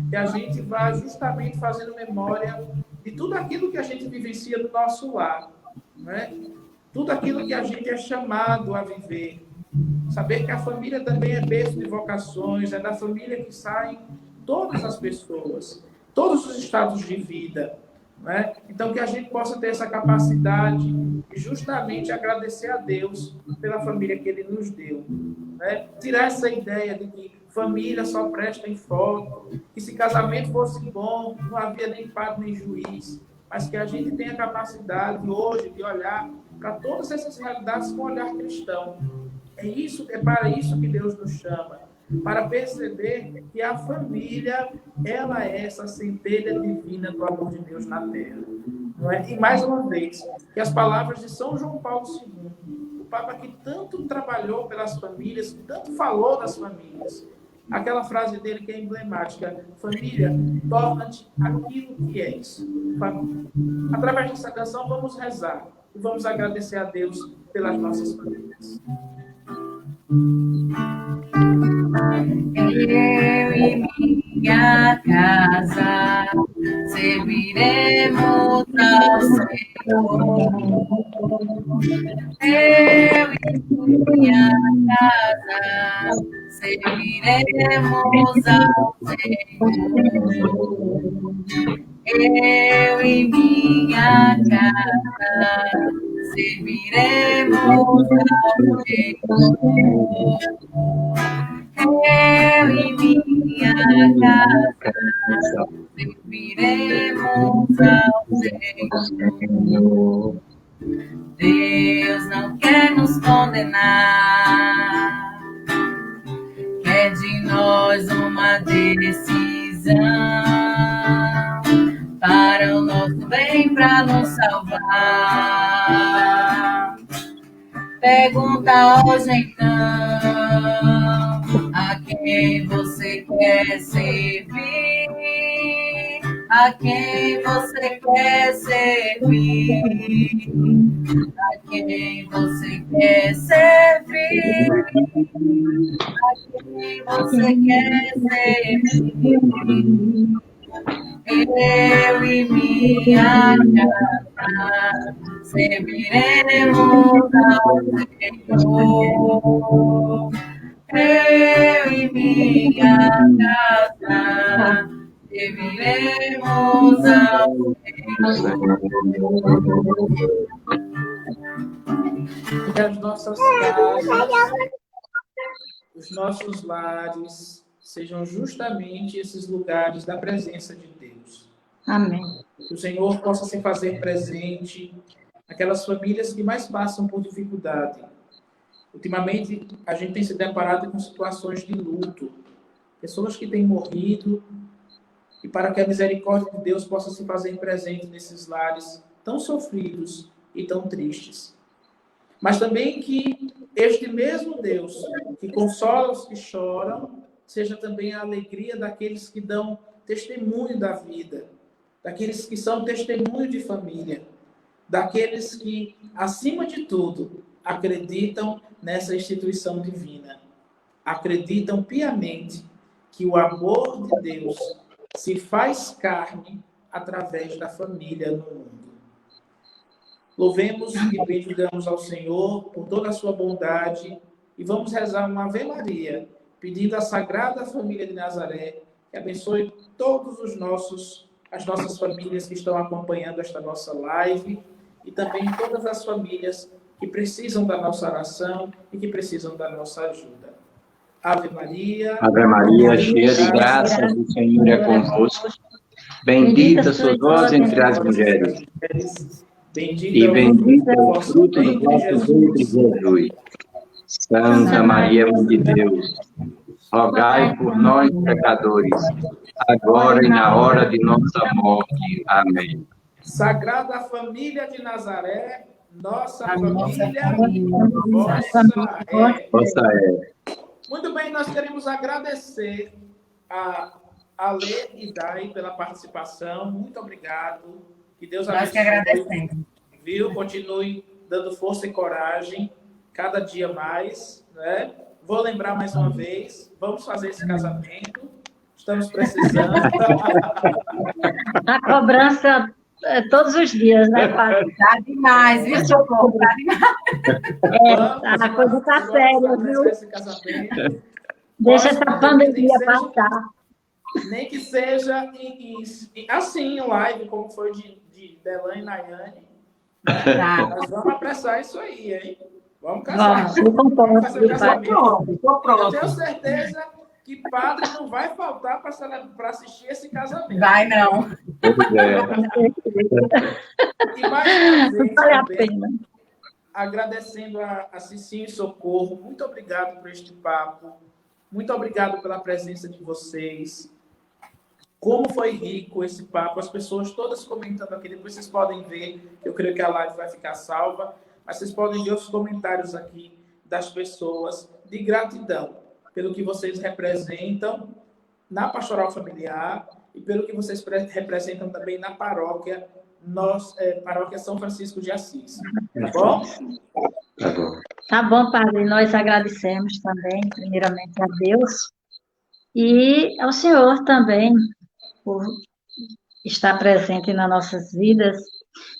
que a gente vai justamente fazendo memória de tudo aquilo que a gente vivencia no nosso lar, né? Tudo aquilo que a gente é chamado a viver. Saber que a família também é berço de vocações, é da família que saem todas as pessoas, todos os estados de vida, né? Então, que a gente possa ter essa capacidade e justamente agradecer a Deus pela família que Ele nos deu, né? Tirar essa ideia de que família só presta em foto, que se casamento fosse bom, não havia nem padre nem juiz, mas que a gente tenha a capacidade hoje de olhar para todas essas realidades com um olhar cristão. É para isso que Deus nos chama, para perceber que a família, ela é essa centelha divina do amor de Deus na terra. Não é? E, mais uma vez, que as palavras de São João Paulo II, o Papa que tanto trabalhou pelas famílias, que tanto falou das famílias, aquela frase dele que é emblemática: família, torna-te aquilo que és. Família. Através dessa canção, vamos rezar e vamos agradecer a Deus pelas nossas famílias. Eu e minha casa serviremos ao Senhor. Eu e minha casa serviremos ao Senhor. Eu e minha casa serviremos ao Senhor. Eu e minha casa serviremos ao Senhor. Deus não quer nos condenar, quer de nós uma decisão para o nosso bem, para nos salvar. Pergunta hoje então a quem você quer servir, a quem você quer servir, a quem você quer servir, a quem você quer servir. Eu e minha casa serviremos ao Senhor. Eu e minha casa serviremos ao Senhor. Que as nossas casas, os nossos lares, sejam justamente esses lugares da presença de Deus. Amém. Que o Senhor possa se fazer presente naquelas famílias que mais passam por dificuldade. Ultimamente, a gente tem se deparado com situações de luto. Pessoas que têm morrido, e para que a misericórdia de Deus possa se fazer presente nesses lares tão sofridos e tão tristes. Mas também que este mesmo Deus, que consola os que choram, seja também a alegria daqueles que dão testemunho da vida, daqueles que são testemunho de família, daqueles que, acima de tudo, acreditam nessa instituição divina, acreditam piamente que o amor de Deus se faz carne através da família no mundo. Louvemos e bendigamos ao Senhor por toda a sua bondade e vamos rezar uma Ave Maria, pedindo à Sagrada Família de Nazaré que abençoe todos as nossas famílias que estão acompanhando esta nossa live e também todas as famílias que precisam da nossa oração e que precisam da nossa ajuda. Ave Maria. Ave Maria, cheia de graça, o Senhor é convosco. Bendita sois vós entre as mulheres, e bendito é o fruto do vosso ventre, Jesus. Santa Maria, Mãe de Deus, rogai por nós, pecadores, agora e na hora de nossa morte. Amém. Sagrada Família de Nazaré, nossa família, Vossa é. Muito bem, nós queremos agradecer a Lê e Dai pela participação. Muito obrigado. Que Deus abençoe. Nós que agradecemos. Viu? Continue dando força e coragem, cada dia mais, né? Vou lembrar mais uma vez, vamos fazer esse casamento. Estamos precisando. A cobrança todos os dias, né, Padre? Tá demais, viu, Socorro? Tá demais. A coisa tá séria, viu? Esse casamento. Deixa essa pandemia passar. Nem que seja assim, em live, como foi de Delan e Nayane. Tá. Nós vamos apressar isso aí, hein? Vamos casar. Vamos fazer o casamento. Tô pronto. Eu tenho certeza que padre não vai faltar para assistir esse casamento. Vai, não. E mais uma vez, Vale a também, pena. agradecendo a Cicinho e Socorro, muito obrigado por este papo, muito obrigado pela presença de vocês. Como foi rico esse papo, as pessoas todas comentando aqui, depois vocês podem ver, eu creio que a live vai ficar salva, mas vocês podem ver os comentários aqui das pessoas de gratidão pelo que vocês representam na pastoral familiar e pelo que vocês representam também na paróquia, paróquia São Francisco de Assis. Tá bom? Tá bom. Tá bom, Padre. Nós agradecemos também, primeiramente, a Deus e ao Senhor também por estar presente nas nossas vidas.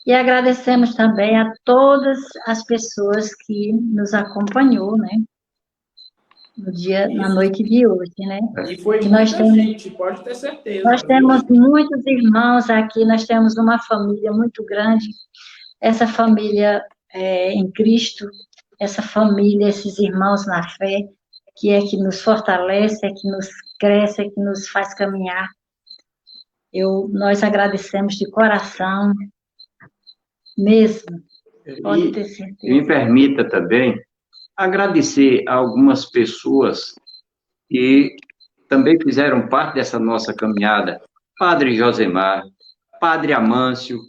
E agradecemos também a todas as pessoas que nos acompanhou, né? Na noite de hoje, né? E foi que muita gente, pode ter certeza. Nós temos muitos irmãos aqui, nós temos uma família muito grande, essa família em Cristo, essa família, esses irmãos na fé, que é que nos fortalece, é que nos cresce, é que nos faz caminhar. Nós agradecemos de coração, mesmo, Pode ter E certeza. me permita também agradecer a algumas pessoas que também fizeram parte dessa nossa caminhada. Padre Josemar, Padre Amâncio,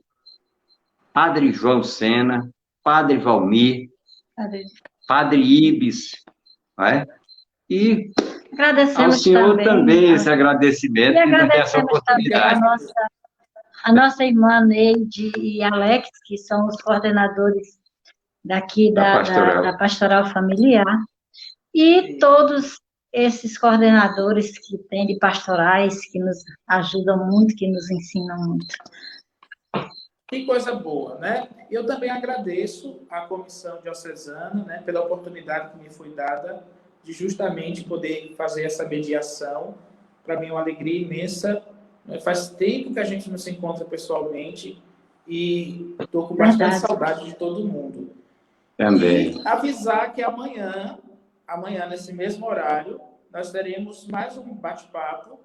Padre João Sena, Padre Valmir, Padre Ibis, não é? E ao Agradecemos senhor também esse e agradecimento e também essa agradecemos também oportunidade. a nossa irmã Neide e Alex, que são os coordenadores daqui da Pastoral Familiar, e todos esses coordenadores que tem de pastorais, que nos ajudam muito, que nos ensinam muito. Que coisa boa, né? Eu também agradeço à Comissão Diocesana, né, pela oportunidade que me foi dada de justamente poder fazer essa mediação. Para mim é uma alegria imensa. Faz tempo que a gente não se encontra pessoalmente e estou com bastante saudade de todo mundo. Também. E avisar que amanhã, nesse mesmo horário, nós teremos mais um bate-papo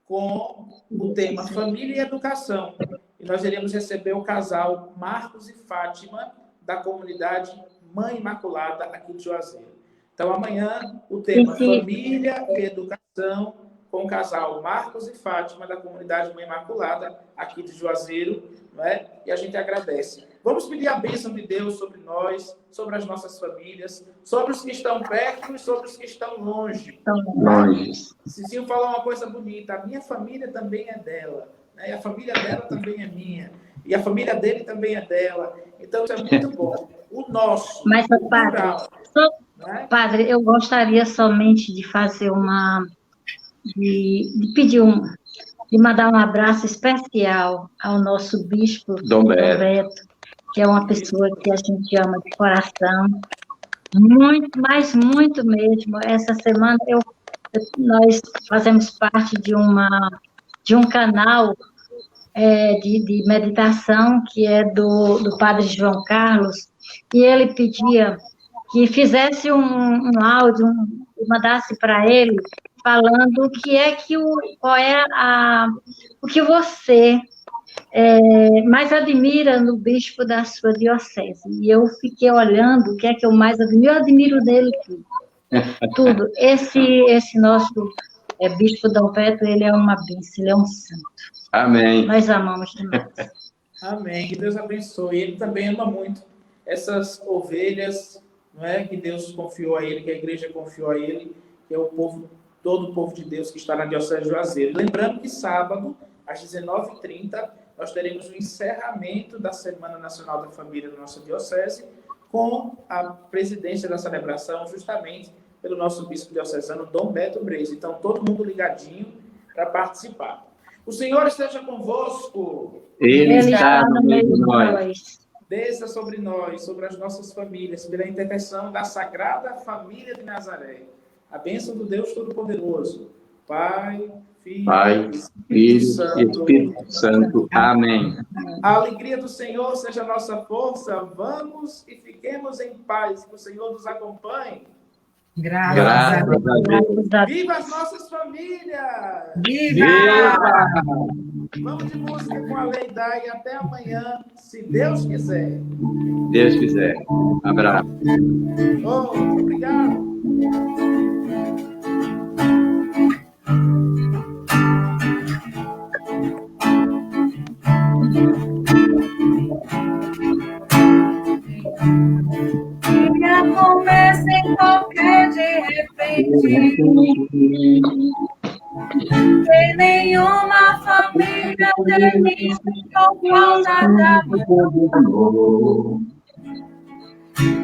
com o tema Família e Educação. E nós iremos receber o casal Marcos e Fátima, da comunidade Mãe Imaculada, aqui de Juazeiro. Então, amanhã, o tema Família e Educação, com o casal Marcos e Fátima, da comunidade Mãe Imaculada, aqui de Juazeiro, não é? E a gente agradece. Vamos pedir a bênção de Deus sobre nós, sobre as nossas famílias, sobre os que estão perto e sobre os que estão longe. Cicinho falou uma coisa bonita, a minha família também é dela, né? E a família dela também é minha, e a família dele também é dela. Então, isso é muito bom. O nosso, mas, o plural, né? Padre, eu gostaria somente de fazer de mandar um abraço especial ao nosso bispo Dom Beto, que é uma pessoa que a gente ama de coração, muito, mas muito mesmo. Essa semana nós fazemos parte de um canal de meditação que é do Padre João Carlos, e ele pedia que fizesse um áudio, mandasse para ele, falando o que você mais admira no bispo da sua diocese. E eu fiquei olhando o que é que eu mais admiro. Eu admiro dele tudo. Esse nosso bispo Dom Beto, ele é uma bênção, ele é um santo. Amém. Nós amamos demais. Amém. Que Deus abençoe. Ele também ama muito essas ovelhas, não é? Que Deus confiou a ele, que a igreja confiou a ele, que é o povo, todo o povo de Deus que está na Diocese de Juazeiro. Lembrando que sábado, às 19h30, nós teremos o encerramento da Semana Nacional da Família da nossa Diocese, com a presidência da celebração, justamente pelo nosso bispo diocesano, Dom Beto Breis. Então, todo mundo ligadinho para participar. O Senhor esteja convosco. Ele está no meio de nós. Desça sobre nós, sobre as nossas famílias, pela intercessão da Sagrada Família de Nazaré. A bênção do Deus Todo-Poderoso, Pai, Filho e Espírito Santo. Amém. A alegria do Senhor seja a nossa força. Vamos e fiquemos em paz. Que o Senhor nos acompanhe. Graças a Deus. Viva as nossas famílias! Viva! Vamos de música com a Leida e até amanhã, se Deus quiser. Deus quiser. Abraço. Obrigado. Que comece em qualquer de repente, que nenhuma família termine por causa da amor.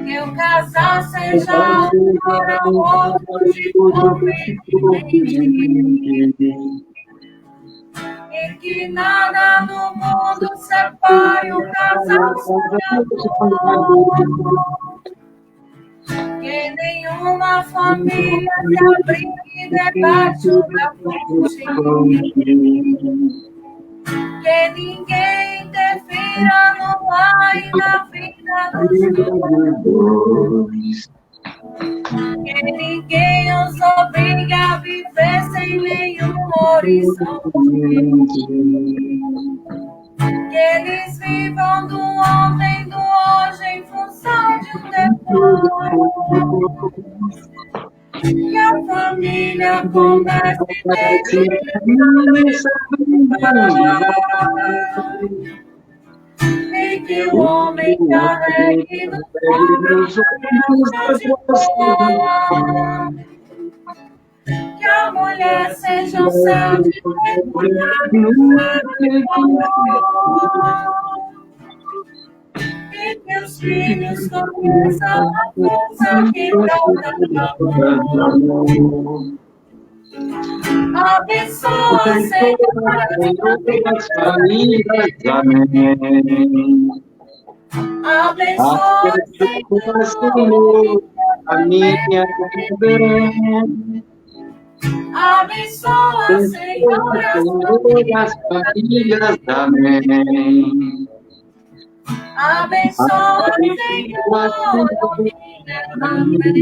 Que o casal seja um para o outro de conveniente. E que nada no mundo separe o casal sonhador. Que nenhuma família se abrigue debaixo da fonte. Que ninguém interfira no ar e na vida dos dois. Que ninguém os obrigue a viver sem nenhum horizonte. Que eles vivam do ontem, do hoje em função Que a família comece e que o homem carregue nos ombros, que a mulher seja o céu de e que os filhos conheçam a força que brota do amor. Abençoa, Senhor, as famílias, amém. abençoa, Senhor, a minha vida. abençoa, Senhor, as famílias, amém. abençoa, Senhor, amém.